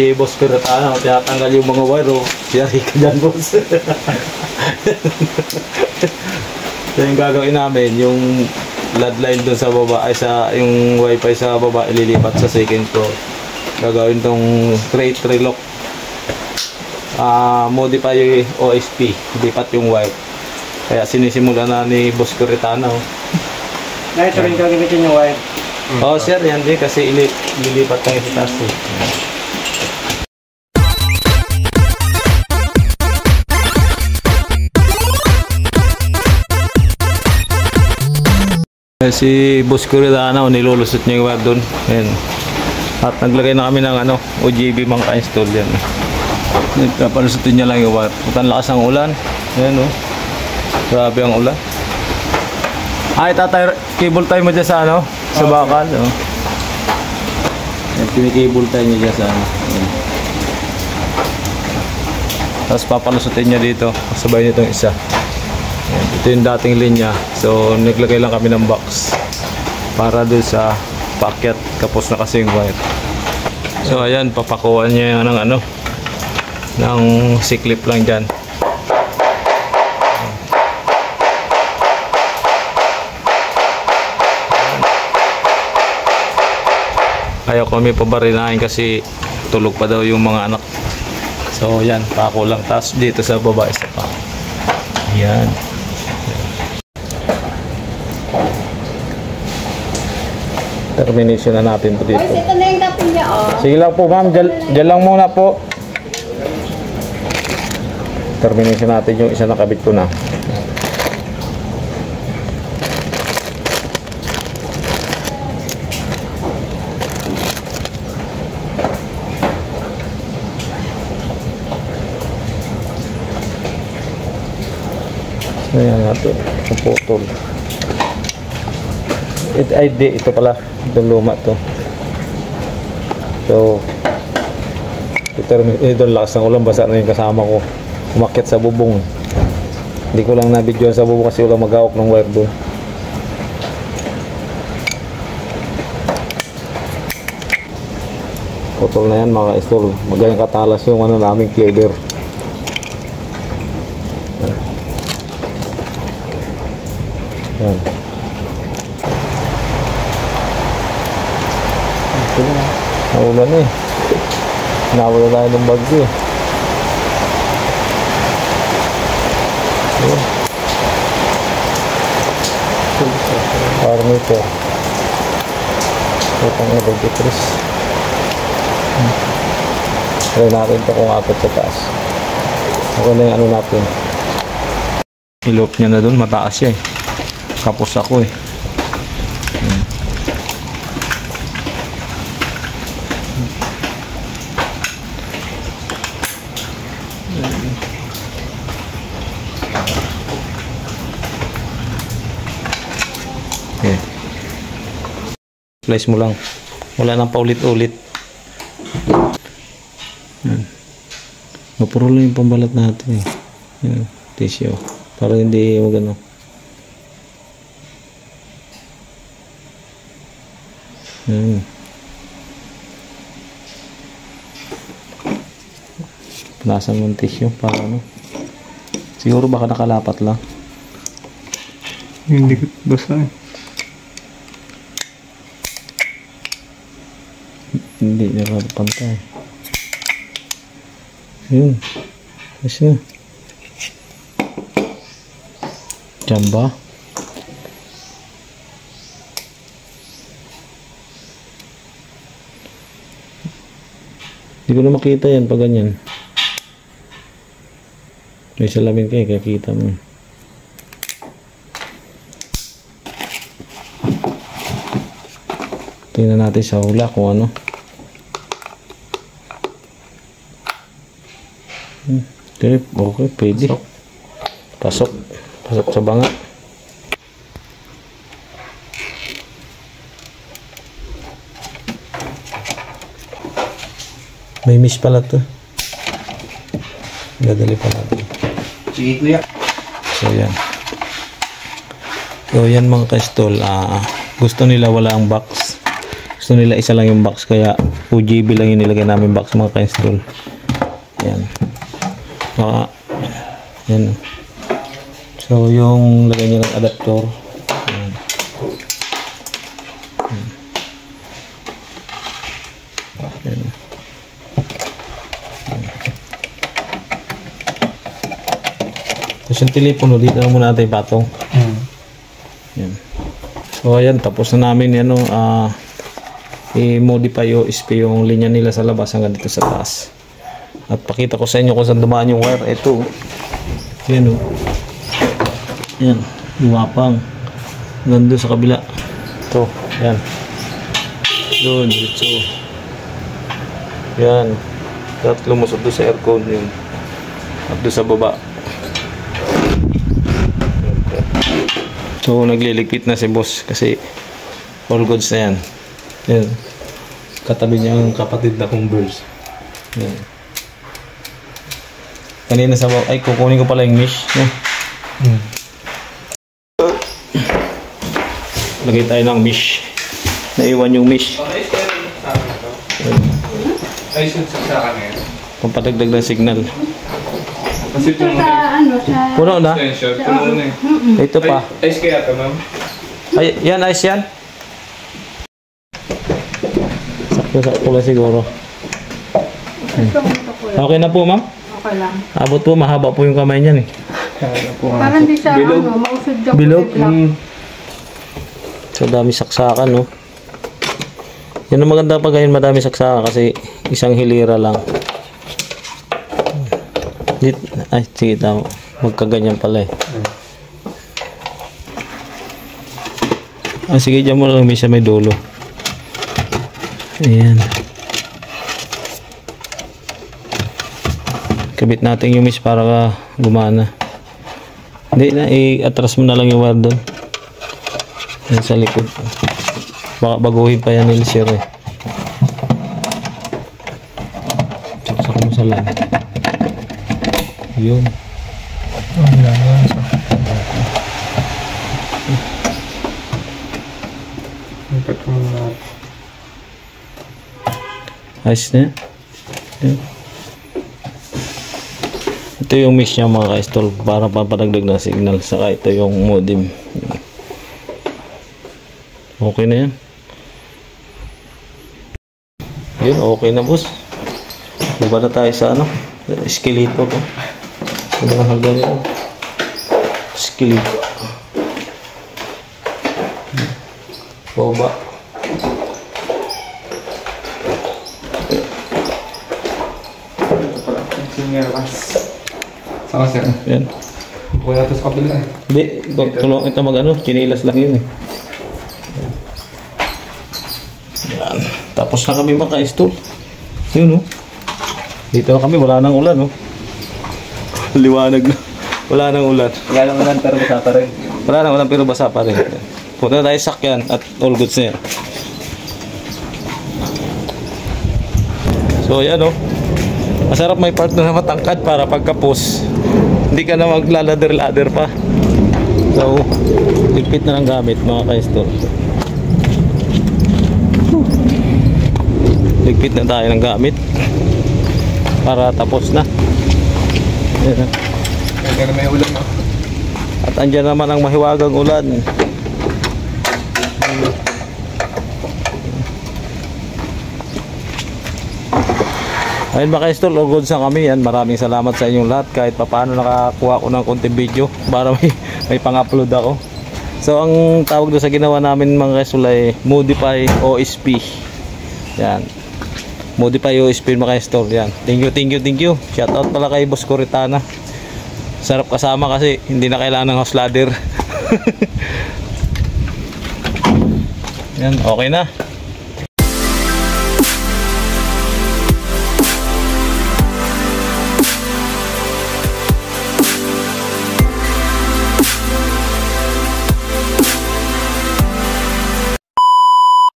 Si Boss Piratana, tinatanggal yung mga wire. Siyari ka dyan, boss. So yung gagawin namin, yung LED line dun sa baba, ay sa yung wifi sa baba, ililipat sa second floor. Gagawin tong straight relock. Modify yung OSP, lipat yung wire. Kaya sinisimula na ni Boss Piratana. Na ito rin gagamitin yung wire. Oo sir, yan din kasi ililipat tayo sa taas. Si Boss Piratana, nilulusot niya yung wire doon. Ayan. At naglagay na kami ng OGB mga ka-install yan. Nagpapalusutin niya lang yung wire. Ang lakas ng ulan. Ayan o. Grabe ang ulan. Ay, tatay, cable tie mo dyan sa sa bakal. Oh. Ayan, pinikable tie niya dyan sa Ayan. Tapos papalusutin niya dito. Sabay nitong isa. Ayan, ito yung dating linya. So naglagay lang kami ng box para doon sa paakyat, kapos na kasi yung wire. So ayan, papakuha niya ng ng C-clip lang dyan. Ayaw kami pabarinahin kasi tulog pa daw yung mga anak. So yan, pako lang. Tapos dito sa baba isa pa. Yan. Termination na natin po dito. Ay, ito na yung tapin niya, oh. Sige lang po ma'am, dyan lang muna po. Termination natin yung isa nakabit ko na. Ayan natin, puputol. Ito pala, itong luma to. So ito lakas ng ulan, basa na yung kasama ko. Umakyat sa bubong. Hindi ko lang nabidyoan sa bubong kasi wala mag-awak ng wire doon. Putol na yan mga ka-install. Magayang katalas yung naming cleaver. Yan. Ito na. Naulan eh. Nawala tayo ng bagyo eh. Parang ito. Itang na bagyo Chris. Try natin ito kung apat sa taas. Okay na yung natin. Ilop niya na dun. Mataas siya eh. Kapos ako eh. Okay. Slice mo lang. Wala nang paulit-ulit. Mapuro lang yung pambalat natin eh. Yan, tissue. Para hindi magano. Punasan mo ng tissue para siguro baka nakalapat lang. Hindi ko basa eh. Hindi nakapantay. Yun. Kasi dyan ba? Hindi ko na makita yan pag ganyan. May salamin kayo, kaya kita mo. Tingnan natin sa hula kung ano. Okay, okay, pwede. Pasok. Pasok sa banga. May miss pala to. Dadali pa natin. Sige kuya. So yan. So yan mga ka-stall. Gusto nila wala ang box. Gusto nila isa lang yung box, kaya OJB lang yung nilagay namin box mga ka-install. Yan. Yan. So yung lagay niya ng adapter. Yan. Yan. Tapos yung telepono dito na muna natin patong. Yan. So ayan, tapos na namin yan, i-modify o SP yung linya nila sa labas hanggang dito sa taas. At pakita ko sa inyo kung saan dumaan yung wire. Ito. Yan o. Yan. Lumapang. Hanggang doon sa kabila. Ito. Yan. Doon. Dito. Yan. At lumusot doon sa aircon yun. At doon sa baba. So nagliligpit na si boss kasi all goods na yan. Yan. Katabi niya ang kapatid na converse. Yan. Kanina sa ay kukunin ko pala yung mesh, no? Lagay tayo ng mesh. Naiwan yung mesh. Ay, sa kanya. Pampadagdag ng signal. Kasi ito mo sa Puno na? puno na eh. Ito pa. Ice kaya ito, ma'am? Ay, yan, ice yan. Sakto lang siguro. Okay na po, ma'am? Okay lang. Abot po, mahaba po yung kamay niyan eh. Parang di siya, mausod yung Bilog. lang. So, dami saksakan, no? Yan ang maganda pag ganyan, madami saksakan kasi isang hilira lang. Ay, sige, tama. Magkaganyan pala eh. Ah, sige, dyan mo lang may dulo. Ayan. Kabit natin yung mesh para gumana. Hindi na, i-atras mo na lang yung wire doon. Yan sa likod. Baka baguhin pa yan nila sir eh. Saksak mo sa lang. Yun. Ayos na. Yun. Ito yung mesh niya mga ka-install para papadagdag ng signal. Saka ito yung modem. Okay na yan. Yun, okay na boss. Diba na tayo sa ano? Eskelito ko. Ano ang hagdan nito? Eskelito. Boba. Saka sir. Yan. Buhay natin sa kabila eh. Hindi, tulong ito mag ano, chinilas lang yun eh. Yan. Tapos na kami maka-install. Yun oh. Dito na kami, wala nang ulan oh. Liwanag na. Wala nang ulan. Wala nang ulan pero basa pa rin. Wala nang ulan pero basa pa rin. Punta na tayo sa sakyan at all goods na yan. So yan oh. Masarap may partner na matangkad para pagkapos hindi ka na maglaladder-ladder pa. So ligpit na ng gamit mga ka-install. Ligpit na tayo ng gamit para tapos na. Ayan. Kaya may ulan no? At andyan naman ang mahiwagang ulan. Ayun mga ka-install, all goods na kami yan. Maraming salamat sa inyong lahat. Kahit paano nakakuha ko ng konting video para may pang-upload ako. So ang tawag doon sa ginawa namin mga ka-install ay Modify OSP. Yan. Modify OSP mga ka-install. Yan. Thank you. Shout out pala kay Boss Coritana. Sarap kasama kasi hindi na kailangan ng house ladder. Yan, okay na.